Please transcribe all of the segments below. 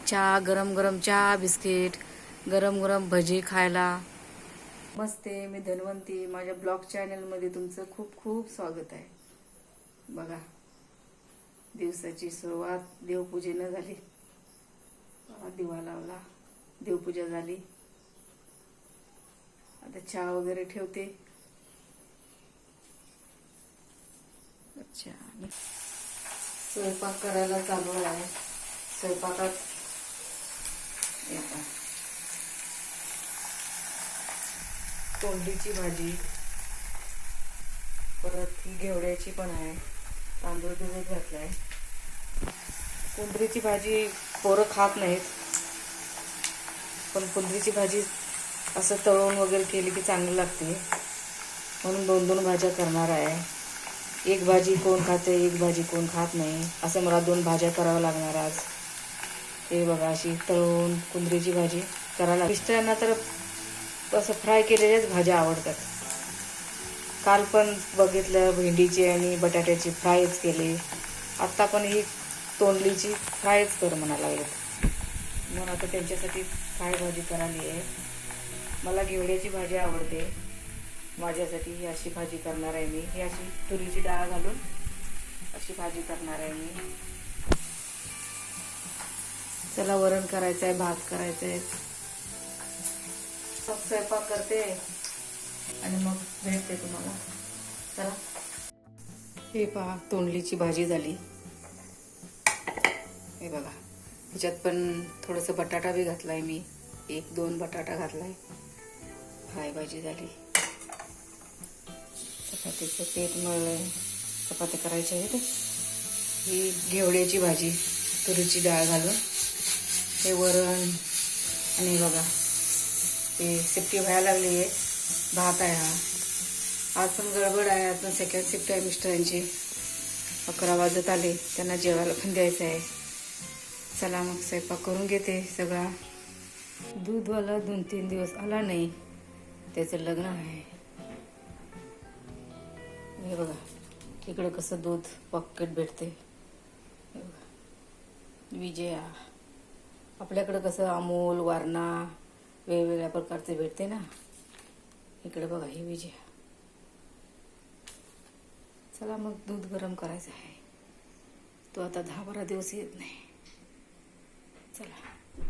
चहा, गरम गरम चहा, बिस्किट, गरम गरम भजी खायला मस्त आहे. मी धन्वंती, माझ्या ब्लॉग चॅनलमध्ये तुमचं खूप खूप स्वागत आहे. बघा, दिवसाची सुरुवात देवपूजेनं झाली. दिवा लावला, देवपूजा झाली. आता चहा वगैरे ठेवते. अच्छा, स्वयंपाक करायला चालू आहे. स्वयंपाकात तोंडलीची भाजी, परत ही घेवड्याची पण आहे. तांदूळ भिजत घातलाय. कुंदरीची भाजी पोरं खात नाहीत, पण कुंदरीची भाजी असं तळून वगैरे केली की चांगली लागते, म्हणून 2-2 भाज्या करणार आहे. एक भाजी कोण खाते, एक भाजी कोण खात नाही, असं मला 2 भाज्या कराव्या लागणार आज. हे बघा, अशी तळून कुंदरीची भाजी करायला. मिस्टरांना तर असं फ्राय केलेल्याच भाज्या आवडतात. काल पण बघितलं, भेंडीची आणि बटाट्याची फ्रायच केली. आत्ता पण ही तोंडलीची फ्रायच कर म्हणायला लागेल. मग आता त्यांच्यासाठी फ्राय भाजी करायली आहे. मला घेवड्याची भाजी आवडते. माझ्यासाठी ही अशी भाजी करणार आहे मी. ही अशी तुरीची डाळ घालून अशी भाजी करणार आहे मी. चला, वरण करायचं आहे, भात करायचं आहे. स्वयंपाक करते आणि मग भेटते तुम्हाला. चला, हे पहा, तोंडलीची भाजी झाली. हे बघा, ह्याच्यात पण थोडंसं बटाटा बी घातलाय मी. 1-2 बटाटा घातलाय. फ्राय भाजी झाली. चपातीचं पीठ मळलंय, चपात्या करायच्या आहेत. ही घेवड्याची भाजी, तुरीची डाळ घालून. हे वरण आणि बघा, ते शिट्टी व्हायला लागली आहे. भात आहे हा. आज पण गडबड आहे. आज पण सेकंड शिफ्ट आहे मिस्टरांची. 11 वाजत आले, त्यांना जेवायला पण द्यायचं आहे. चला मग स्वयंपाक करून घेते सगळा. दूधवाला 2-3 दिवस आला नाही, त्याचं लग्न आहे. हे बघा, इकडं कसं दूध पॉकेट भेटते. विजया, आपल्याकडं कसं अमूल, वारणा वेगवेगळ्या प्रकारचे भेटते ना. इकडे बघा, ही विजया. चला मग, दूध गरम करायचं आहे. तो आता 10-12 दिवस येत नाही. चला,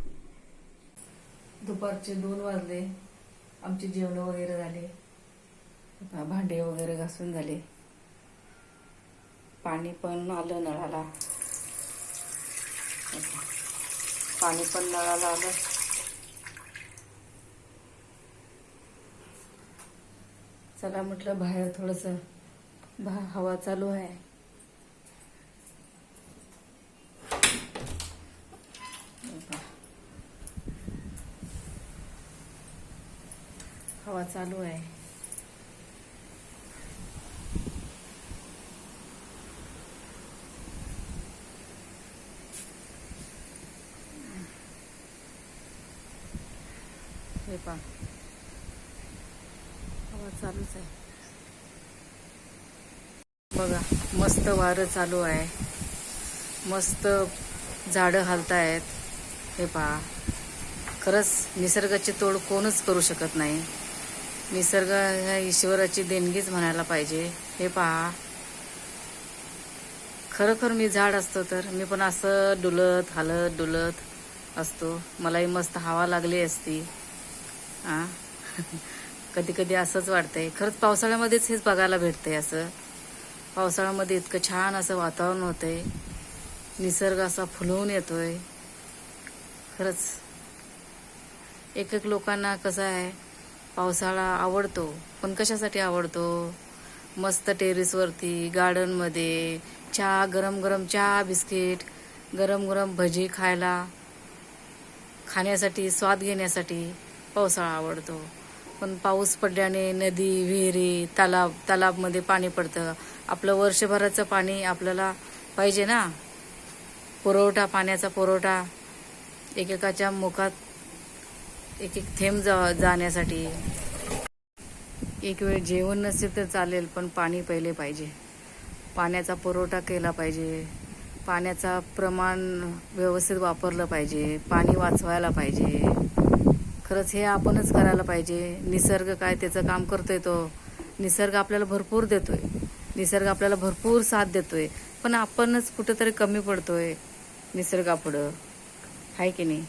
दुपारचे 2 वाजले. आमचे जेवण वगैरे झाले. भांडे वगैरे घासून झाले. पाणी पण आलं नळाला. पाणी पण नळाला आलं. चला म्हटलं, बाहेर थोडंसं हवा चालू आहे. हवा चालू आहे. हे पहा, हवा चालूच आहे. बघा, मस्त वारं चालू आहे. मस्त झाडं हलतायत. हे पहा, खरंच निसर्गाची तोड कोणच करू शकत नाही. निसर्ग ह्या ईश्वराची देणगीच म्हणायला पाहिजे. हे पहा, खरोखर मी झाड असतो तर मी पण असं डुलत हालत डुलत असतो. मलाही मस्त हवा लागली असती. कधी कधी असंच वाटतंय. खरंच पावसाळ्यामध्येच हेच बघायला भेटतंय. असं पावसाळ्यामध्ये इतकं छान असं वातावरण होतंय. निसर्ग असा फुलवून येतोय. खरंच एक लोकांना कसं आहे, पावसाळा आवडतो, पण कशासाठी आवडतो? मस्त टेरेसवरती, गार्डनमध्ये चहा, गरम गरम चहा, बिस्किट, गरम गरम भजी खाण्यासाठी, स्वाद घेण्यासाठी पावसाळा आवडतो. पण पाऊस पडल्याने नदी, विहिरी, तलाबमध्ये पाणी पडतं. आपलं वर्षभराचं पाणी आपल्याला पाहिजे ना. पाण्याचा पुरवठा एकेकाच्या मुखात एक थेंब जाण्यासाठी. एक वेळ जेवण नसेल तर चालेल, पण पाणी पहिले पाहिजे. पाण्याचा पुरवठा केला पाहिजे. पाण्याचा प्रमाण व्यवस्थित वापरलं पाहिजे, पाणी वाचवायला पाहिजे. खरंच हे आपणच करायला पाहिजे. निसर्ग काय त्याचं काम करतोय, तो निसर्ग आपल्याला भरपूर देतोय, निसर्ग आपल्याला भरपूर साथ देतोय, पण आपणच कुठेतरी कमी पडतोय निसर्गापुढं, आहे की नाही.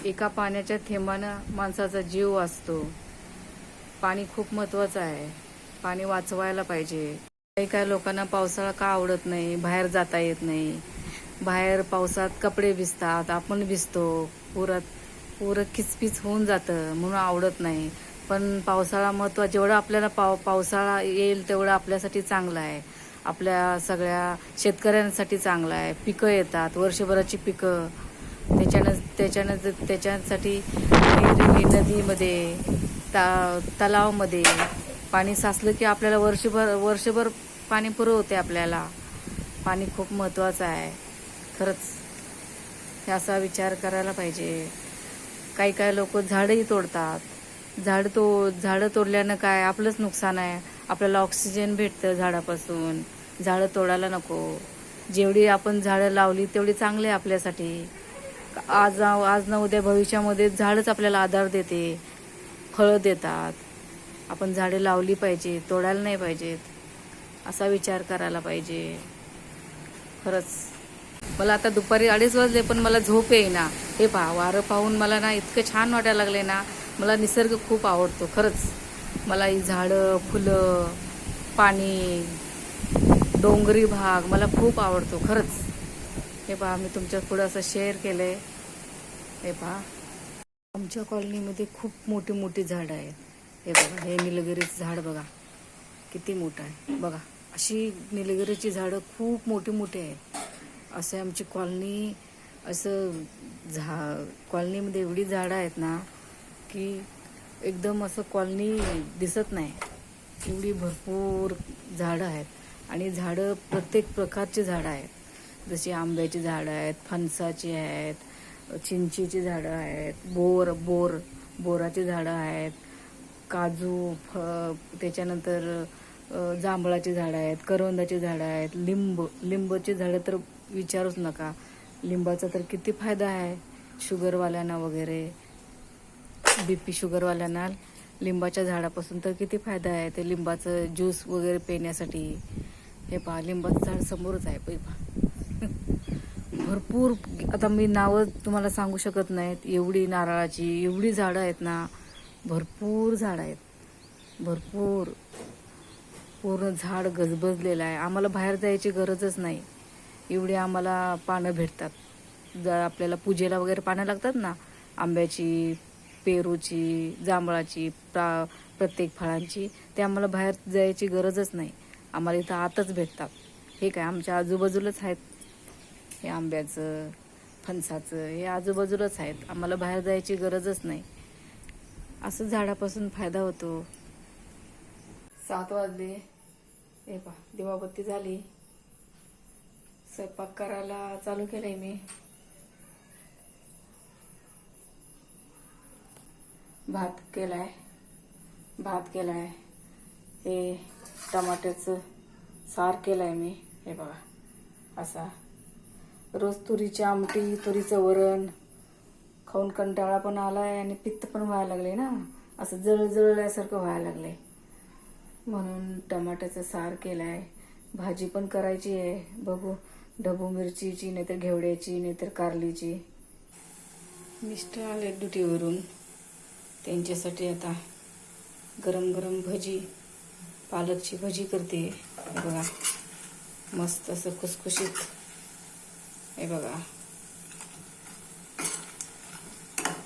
एका पाण्याच्या थेंबानं माणसाचा जीव वाचतो. पाणी खूप महत्त्वाचं आहे, पाणी वाचवायला पाहिजे. काही काही लोकांना पावसाळा का आवडत नाही, बाहेर जाता येत नाही, बाहेर पावसात कपडे भिजतात, आपण भिजतो, पुरं किचपिच होऊन जातं म्हणून आवडत नाही. पण पावसाळा जेवढं आपल्याला पावसाळा येईल तेवढं आपल्यासाठी चांगलं आहे, आपल्या सगळ्या शेतकऱ्यांसाठी चांगलं आहे. पिकं येतात, वर्षभराची पिकं. त्याच्यासाठी नदीमध्ये तलावामध्ये पाणी साचलं की आपल्याला वर्षभर पाणी पुरवते. आपल्याला पाणी खूप महत्त्वाचं आहे. खरंच हे असा विचार करायला पाहिजे. काही काही लोक झाडंही तोडतात. झाडं तोडल्यानं काय आपलंच नुकसान आहे. आपल्याला ऑक्सिजन भेटतं झाडापासून. झाडं तोडायला नको. जेवढी आपण झाडं लावली तेवढी चांगली आहे आपल्यासाठी. आज ना उद्या भविष्यामध्ये झाडच आपल्याला आधार देते, फळं देतात. आपण झाडे लावली पाहिजे, तोडायला नाही पाहिजेत, असा विचार करायला पाहिजे. खरंच मला आता दुपारी 2:30 वाजले पण मला झोप येईना. हे पहा, वारं पाहून मला ना इतकं छान वाटायला लागले ना. मला निसर्ग खूप आवडतो. खरंच मला ही झाडं, फुलं, पाणी, डोंगरी भाग मला खूप आवडतो. खरंच हे पहा, मी तुमच्या पुढं असं शेअर केलंय. हे पहा, आमच्या कॉलनीमध्ये खूप मोठी मोठी झाडं आहेत. हे बघा, हे निलगिरीचं झाड बघा किती मोठं आहे. बघा, अशी निलगिरीची झाडं खूप मोठी मोठी आहेत. असं आमची कॉलनी, असं कॉलनीमध्ये एवढी झाडं आहेत ना की एकदम असं कॉलनी दिसत नाही, एवढी भरपूर झाडं आहेत. आणि झाडं प्रत्येक प्रकारची झाडं आहेत. जशी आंब्याची झाडं आहेत, फणसाची आहेत, चिंचेची झाडं आहेत, बोराची झाडं आहेत, काजू, त्याच्यानंतर जांभळाची झाडं आहेत, करवंदाची झाडं आहेत, लिंबाची झाडं तर विचारूच नका. लिंबाचा तर किती फायदा आहे शुगरवाल्यांना वगैरे, BP शुगरवाल्यांना लिंबाच्या झाडापासून तर किती फायदा आहे. ते लिंबाचं ज्यूस वगैरे पिण्यासाठी. हे पहा, लिंबाचं झाड समोरच आहे. भरपूर, आता मी नावं तुम्हाला सांगू शकत नाहीत. एवढी नारळाची एवढी झाडं आहेत ना, भरपूर झाडं आहेत, भरपूर. पूर्ण झाड गजबजलेलं आहे. आम्हाला बाहेर जायची गरजच नाही, एवढी आम्हाला पानं भेटतात. जर आपल्याला पूजेला वगैरे पानं लागतात ना, आंब्याची, पेरूची, जांभळाची, प्रत्येक फळांची, ते आम्हाला बाहेर जायची गरजच नाही. आम्हाला इथं आतच भेटतात. हे काय, आमच्या आजूबाजूलाच आहेत. हे आंब्याचं, फणसाचं हे आजूबाजूलाच आहेत. आम्हाला बाहेर जायची गरजच नाही. असं झाडापासून फायदा होतो. 7 वाजले. हे पहा, दिवाबत्ती झाली. स्वयंपाक करायला चालू केलंय मी. भात केलाय. हे टमाट्याचं सार केलाय मी. हे बघा, असा रोज तुरीची आमटी, तुरीचं वरण खाऊन कंटाळा पण आलाय आणि पित्त पण व्हायला लागले ना, असं जळजळल्यासारखं व्हायला लागले. म्हणून टमाट्याचं सार केलाय. भाजी पण करायची आहे, बघू, ढबू मिरचीची, नाहीतर घेवड्याची, नाहीतर कारलीची. मिस्टर आले ड्युटीवरून, त्यांच्यासाठी आता गरम गरम भजी, पालकची भजी करते. हे बघा, मस्त असं खुसखुशीत. हे बघा,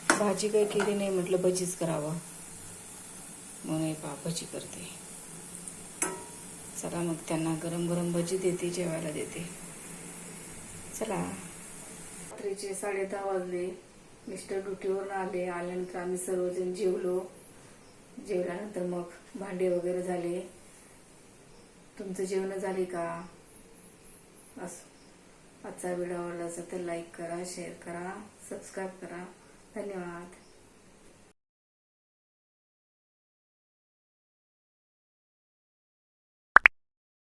भाजी काही केली नाही, म्हटलं भजीच करावं म्हणून हे पहा भजी करते. चला मग, त्यांना गरम गरम भजी देते, जेवायला देते. चला. रात्रीचे 10:30 वाजले. मिस्टर ड्युटीवरून आल्यानंतर आम्ही सर्वजण जेवलो. जेवल्यानंतर मग भांडे वगैरे झाले. तुमचं जेवण झाले का? असं आजचा व्हिडिओ आवडला असेल तर लाईक करा, शेअर करा, सबस्क्राईब करा. धन्यवाद.